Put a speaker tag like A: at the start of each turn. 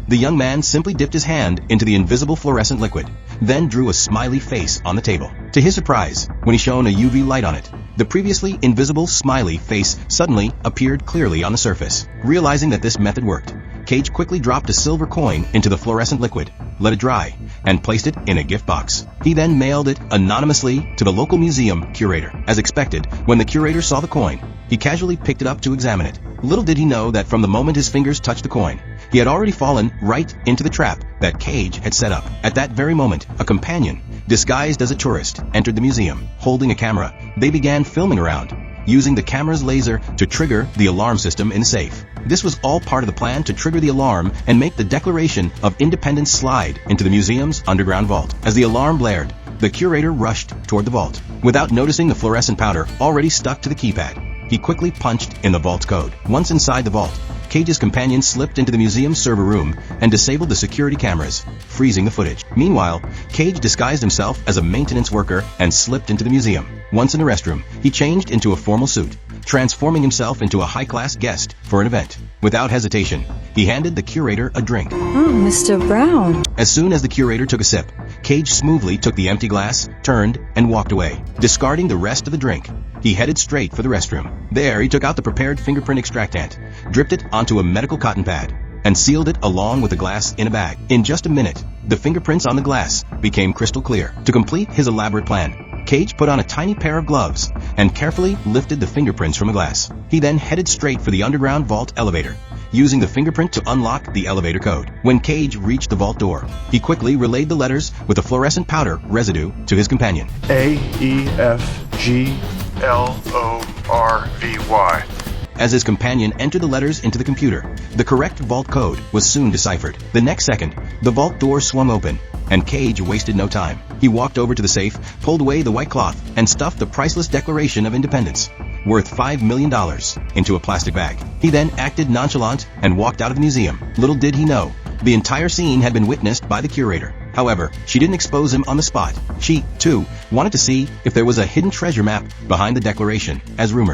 A: The young man simply dipped his hand into the invisible fluorescent liquid, then drew a smiley face on the table. To his surprise, when he shone a UV light on it, the previously invisible smiley face suddenly appeared clearly on the surface. Realizing that this method worked, Cage quickly dropped a silver coin into the fluorescent liquid, let it dry, and placed it in a gift box. He then mailed it anonymously to the local museum curator. As expected, when the curator saw the coin, he casually picked it up to examine it. Little did he know that from the moment his fingers touched the coin, he had already fallen right into the trap that Cage had set up. At that very moment, a companion, disguised as a tourist, entered the museum. Holding a camera, they began filming around, using the camera's laser to trigger the alarm system in the safe. This was all part of the plan to trigger the alarm and make the Declaration of Independence slide into the museum's underground vault. As the alarm blared, the curator rushed toward the vault. Without noticing the fluorescent powder already stuck to the keypad, he quickly punched in the vault's code. Once inside the vault, Cage's companion slipped into the museum's server room and disabled the security cameras, freezing the footage. Meanwhile, Cage disguised himself as a maintenance worker and slipped into the museum. Once in the restroom, he changed into a formal suit, transforming himself into a high-class guest for an event. Without hesitation, he handed the curator a drink.
B: Oh, Mr. Brown.
A: As soon as the curator took a sip, Cage smoothly took the empty glass, turned, and walked away. Discarding the rest of the drink, he headed straight for the restroom. There, he took out the prepared fingerprint extractant, dripped it onto a medical cotton pad, and sealed it along with the glass in a bag. In just a minute, the fingerprints on the glass became crystal clear. To complete his elaborate plan, Cage put on a tiny pair of gloves and carefully lifted the fingerprints from the glass. He then headed straight for the underground vault elevator, using the fingerprint to unlock the elevator code. When Cage reached the vault door, he quickly relayed the letters with the fluorescent powder residue to his companion.
C: AEFGLORVY.
A: As his companion entered the letters into the computer, the correct vault code was soon deciphered. The next second, the vault door swung open, and Cage wasted no time. He walked over to the safe, pulled away the white cloth, and stuffed the priceless Declaration of Independence, worth $5 million, into a plastic bag. He then acted nonchalant and walked out of the museum. Little did he know, the entire scene had been witnessed by the curator. However, she didn't expose him on the spot. She, too, wanted to see if there was a hidden treasure map behind the Declaration, as rumored.